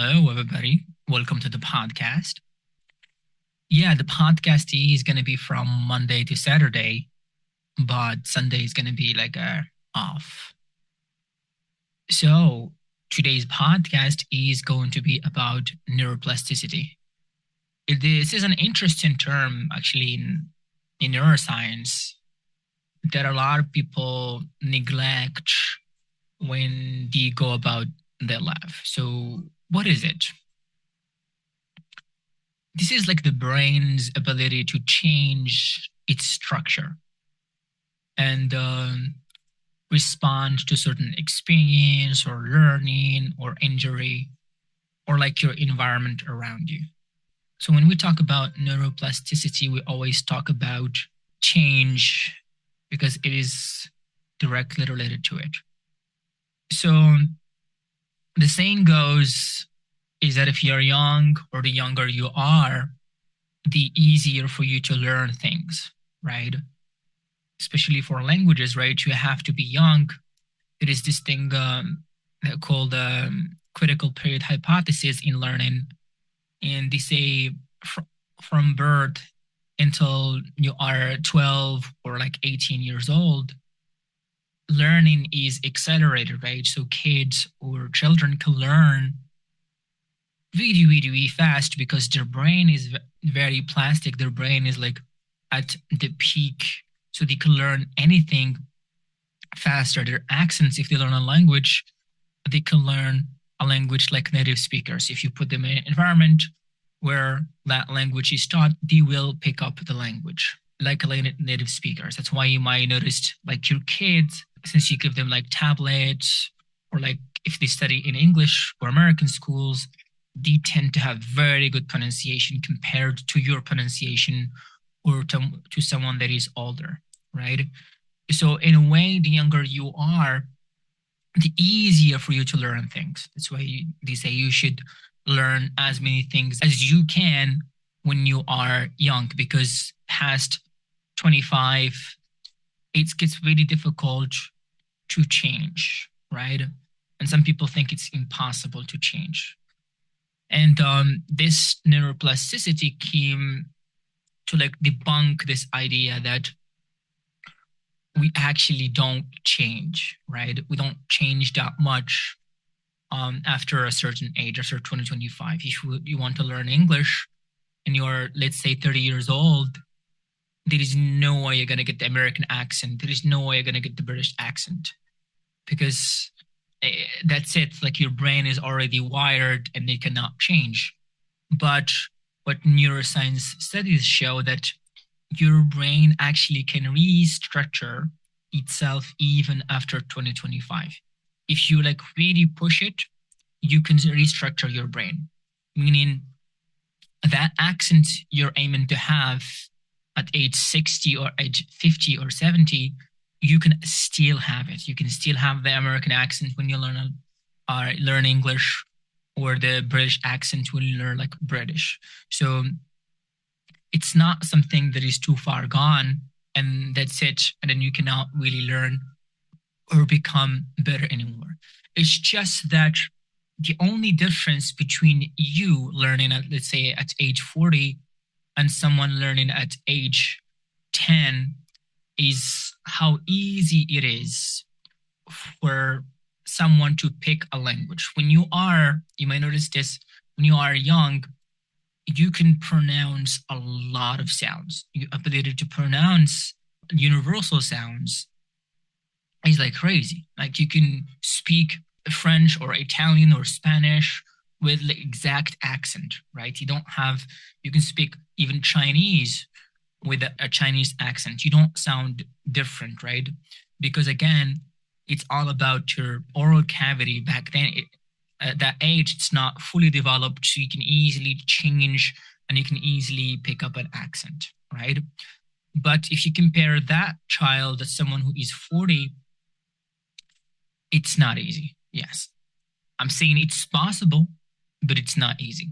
Hello, everybody. Welcome to the podcast. Yeah, the podcast is going to be from Monday to Saturday, but Sunday is going to be like a off. So today's podcast is going to be about neuroplasticity. This is an interesting term, actually, in neuroscience that a lot of people neglect when they go about their life. So, what is it? This is like the brain's ability to change its structure and respond to certain experience or learning or injury or like your environment around you. So when we talk about neuroplasticity, we always talk about change because it is directly related to it. So the saying goes is that if you're young or the younger you are, the easier for you to learn things, right? Especially for languages, right? You have to be young. There is this thing called critical period hypothesis in learning. And they say from birth until you are 12 or like 18 years old, learning is accelerated, right? So kids or children can learn really, really, really fast because their brain is very plastic. Their brain is like at the peak. So they can learn anything faster. Their accents, if they learn a language, they can learn a language like native speakers. If you put them in an environment where that language is taught, they will pick up the language like native speakers. That's why you might notice like your kids, since you give them like tablets or like if they study in English or American schools, they tend to have very good pronunciation compared to your pronunciation or to someone that is older, right? So in a way, the younger you are, the easier for you to learn things. That's why they say you should learn as many things as you can when you are young, because past 25, it gets really difficult to change, right? And some people think it's impossible to change. And this neuroplasticity came to like debunk this idea that we actually don't change, right? We don't change that much after a certain age, after 2025. If you want to learn English and you're, let's say, 30 years old, there is no way you're going to get the American accent. There is no way you're going to get the British accent because that's it. Like your brain is already wired and they cannot change. But what neuroscience studies show that your brain actually can restructure itself even after 2025. If you like really push it, you can restructure your brain, meaning that accent you're aiming to have at age 60 or age 50 or 70, you can still have it. You can still have the American accent when you learn English, or the British accent when you learn like British. So it's not something that is too far gone and that's it. And then you cannot really learn or become better anymore. It's just that the only difference between you learning at, let's say, at age 40 and someone learning at age 10 is how easy it is for someone to pick a language. You might notice this, when you are young, you can pronounce a lot of sounds. Your ability to pronounce universal sounds is like crazy. Like you can speak French or Italian or Spanish with the exact accent, right? You can speak even Chinese with a Chinese accent. You don't sound different, right? Because again, it's all about your oral cavity. Back then, at that age, it's not fully developed, so you can easily change and you can easily pick up an accent, right? But if you compare that child to someone who is 40, it's not easy. Yes. I'm saying it's possible, but it's not easy.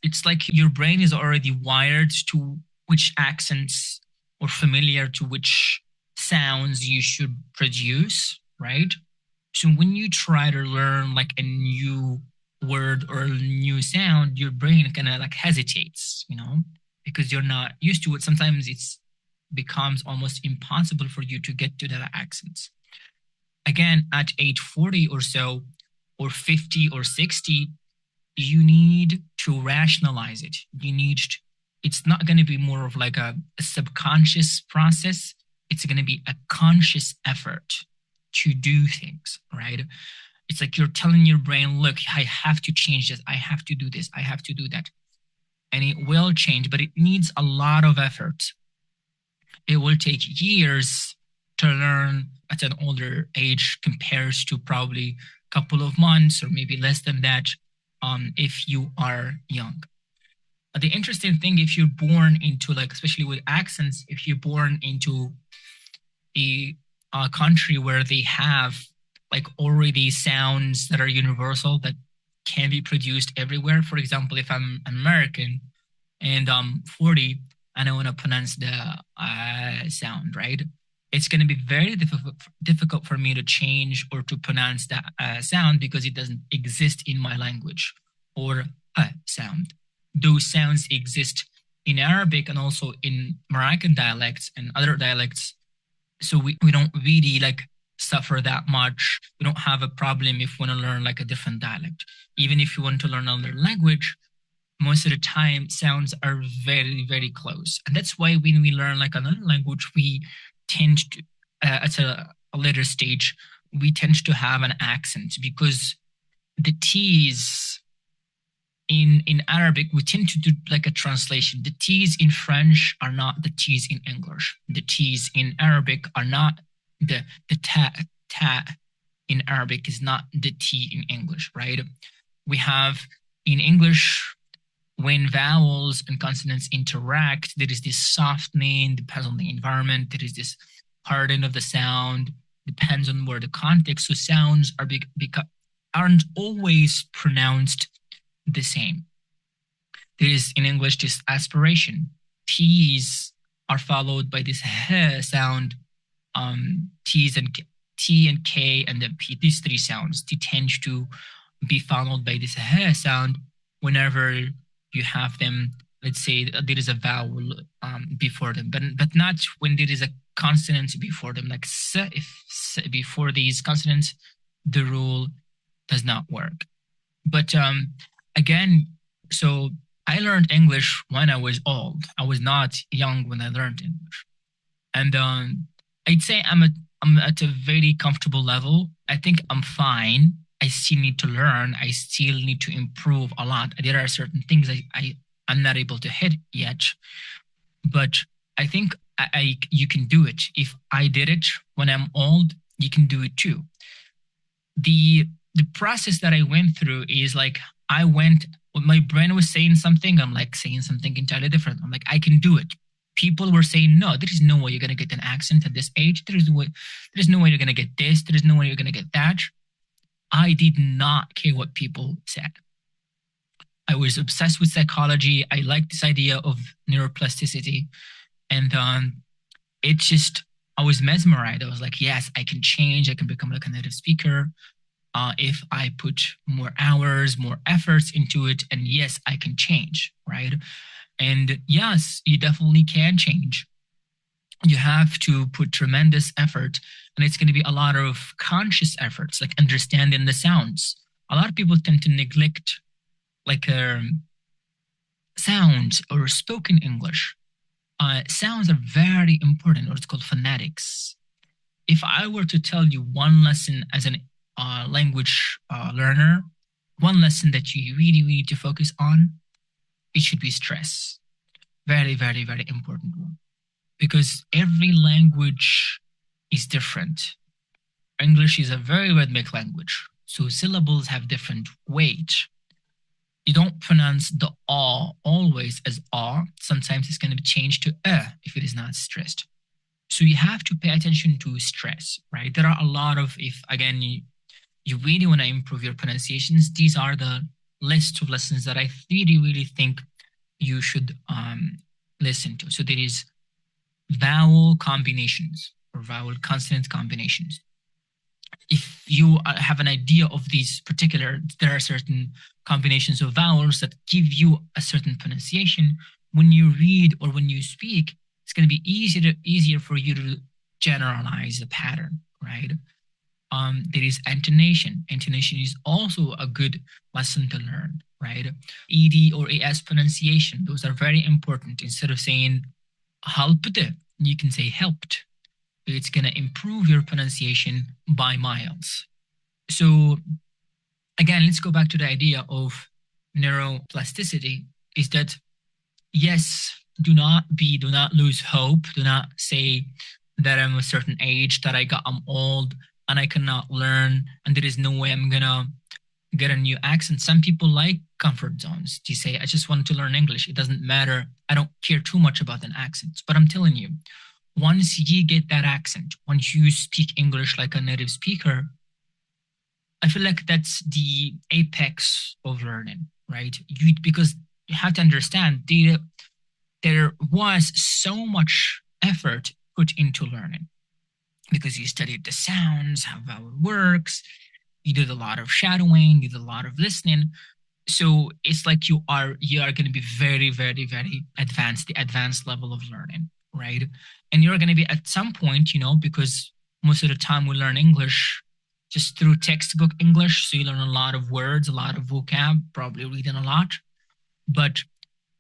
It's like your brain is already wired to which accents or familiar to which sounds you should produce, right? So when you try to learn like a new word or a new sound, your brain kind of like hesitates, because you're not used to it. Sometimes it's becomes almost impossible for you to get to that accent. Again, at age 40 or so, or 50 or 60, you need to rationalize it. It's not going to be more of like a subconscious process. It's going to be a conscious effort to do things, right? It's like you're telling your brain, look, I have to change this. I have to do this. I have to do that. And it will change, but it needs a lot of effort. It will take years to learn at an older age compared to probably a couple of months or maybe less than that if you are young. The interesting thing, if you're born into like, especially with accents, if you're born into a country where they have like already sounds that are universal that can be produced everywhere. For example, if I'm American and I'm 40 and I want to pronounce the sound, right? It's going to be very difficult for me to change or to pronounce that sound because it doesn't exist in my language, or a sound. Those sounds exist in Arabic and also in Moroccan dialects and other dialects. So we don't really like suffer that much. We don't have a problem if we want to learn like a different dialect. Even if you want to learn another language, most of the time sounds are very, very close. And that's why when we learn like another language, we tend to, at a later stage, we tend to have an accent because the T's in Arabic, we tend to do like a translation. The T's in French are not the T's in English. The T's in Arabic are not the ta in Arabic is not the T in English, right? We have in English, when vowels and consonants interact, there is this softening, depends on the environment. There is this hardening of the sound, depends on where the context. So sounds aren't always pronounced the same. There is in English this aspiration. T's are followed by this h sound. T's and T and K and then P. These three sounds, they tend to be followed by this h sound whenever you have them. Let's say there is a vowel before them, but not when there is a consonant before them. Like s, if before these consonants, the rule does not work. But again, so I learned English when I was old. I was not young when I learned English, and I'd say I'm at a very comfortable level. I think I'm fine. I still need to learn. I still need to improve a lot. There are certain things I'm not able to hit yet, but I think you can do it. If I did it when I'm old, you can do it too. The process that I went through is like when my brain was saying something, I'm like saying something entirely different. I'm like, I can do it. People were saying, no, there is no way you're going to get an accent at this age. There is no way you're going to get this. There is no way you're going to get that. I did not care what people said. I was obsessed with psychology. I liked this idea of neuroplasticity. And I was mesmerized. I was like, yes, I can change. I can become like a native speaker if I put more hours, more efforts into it. And yes, I can change, right? And yes, you definitely can change. You have to put tremendous effort, and it's going to be a lot of conscious efforts, like understanding the sounds. A lot of people tend to neglect like sounds or spoken English. Sounds are very important, or it's called phonetics. If I were to tell you one lesson as an language learner, one lesson that you really, really need to focus on, it should be stress. Very, very, very important one. Because every language is different. English is a very rhythmic language, so syllables have different weight. You don't pronounce the a always as a. Sometimes it's going to be changed to if it is not stressed. So you have to pay attention to stress, right? There are a lot of, if again, you really want to improve your pronunciations, these are the list of lessons that I really, really think you should listen to. So there is vowel combinations or vowel consonant combinations. If you have an idea of these particular, there are certain combinations of vowels that give you a certain pronunciation. When you read or when you speak, it's going to be easier for you to generalize the pattern, right? There is intonation. Intonation is also a good lesson to learn, right? ED or AS pronunciation, those are very important. Instead of saying helped, you can say helped. It's going to improve your pronunciation by miles. So again, let's go back to the idea of neuroplasticity, is that yes, do not lose hope. Do not say that I'm a certain age, that I'm old and I cannot learn and there is no way I'm gonna get a new accent. Some people like comfort zones. They say, I just want to learn English. It doesn't matter. I don't care too much about an accent. But I'm telling you, once you get that accent, once you speak English like a native speaker, I feel like that's the apex of learning, right? Because you have to understand there was so much effort put into learning, because you studied the sounds, how vowel works, you did a lot of shadowing, you did a lot of listening. So it's like you are going to be very, very, very advanced, the advanced level of learning, right? And you're going to be at some point, because most of the time we learn English just through textbook English. So you learn a lot of words, a lot of vocab, probably reading a lot. But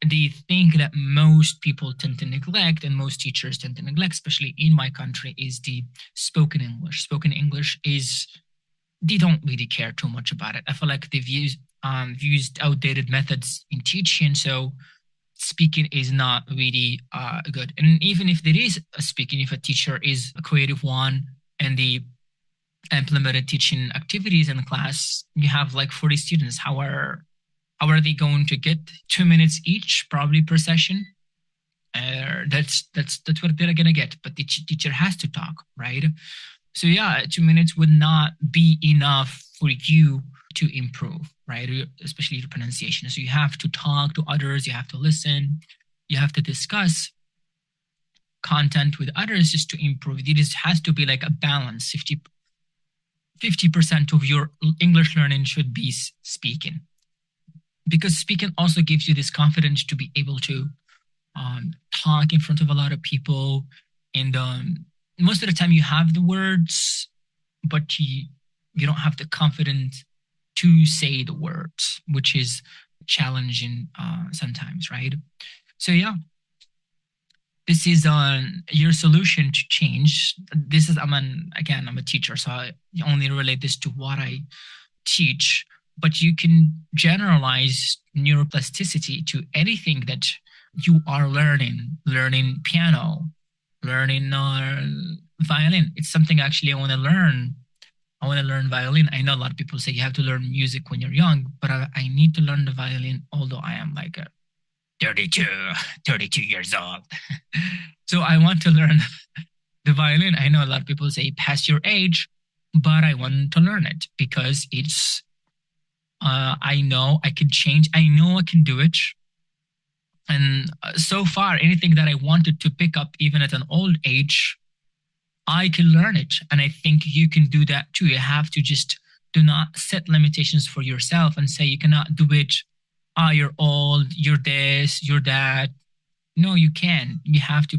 the thing that most people tend to neglect, and most teachers tend to neglect, especially in my country, is the spoken English. Spoken English they don't really care too much about it. I feel like they've used outdated methods in teaching, so speaking is not really good. And even if there is a speaking, if a teacher is a creative one and they implemented teaching activities in the class, you have like 40 students. How are they going to get 2 minutes each, probably per session? That's what they're gonna get. But the teacher has to talk, right? So yeah, 2 minutes would not be enough for you to improve, right? Especially your pronunciation. So you have to talk to others, you have to listen, you have to discuss content with others just to improve. It has to be like a balance. 50% of your English learning should be speaking, because speaking also gives you this confidence to be able to talk in front of a lot of people. And most of the time you have the words, but you don't have the confidence to say the words, which is challenging sometimes, right? So yeah, this is your solution to change. This is, I'm a teacher, so I only relate this to what I teach, but you can generalize neuroplasticity to anything that you are learning piano, learning violin. It's something actually I want to learn. I want to learn violin. I know a lot of people say you have to learn music when you're young, but I need to learn the violin, although I am like 32 years old. So I want to learn the violin. I know a lot of people say past your age, but I want to learn it because it's, I know I can change. I know I can do it. And so far, anything that I wanted to pick up, even at an old age, I can learn it. And I think you can do that too. You have to just do not set limitations for yourself and say you cannot do it. You're old, you're this, you're that. No, you can. You have to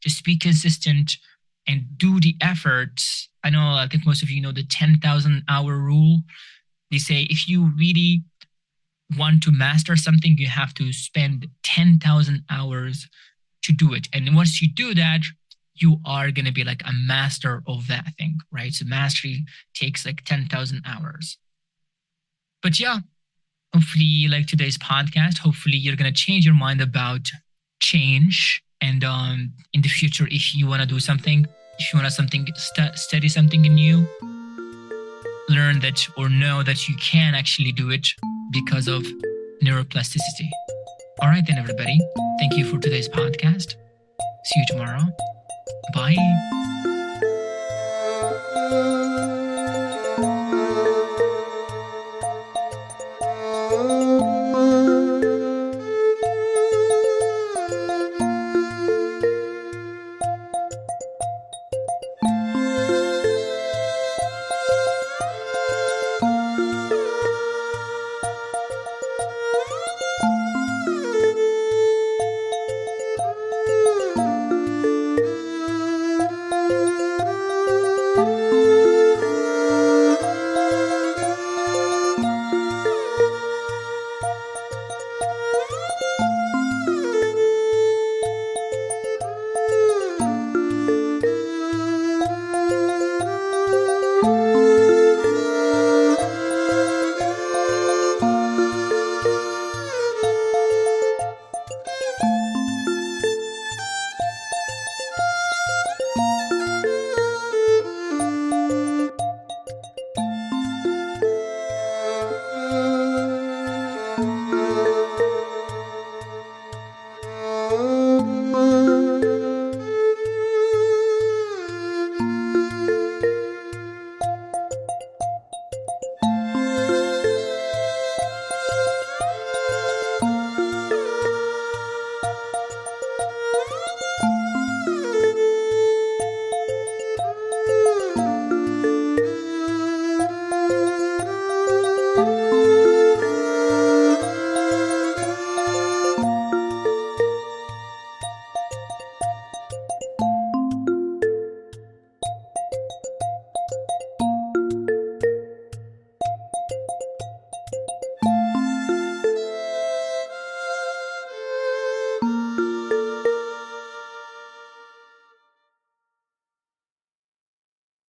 just be consistent and do the efforts. I think most of you know the 10,000 hour rule. They say if you really want to master something, you have to spend 10,000 hours to do it. And once you do that, you are going to be like a master of that thing, right? So mastery takes like 10,000 hours. But yeah, hopefully you like today's podcast. Hopefully you're going to change your mind about change. And in the future, if you want to do something, if you want to study something new, learn that or know that you can actually do it because of neuroplasticity. All right then, everybody. Thank you for today's podcast. See you tomorrow. Bye.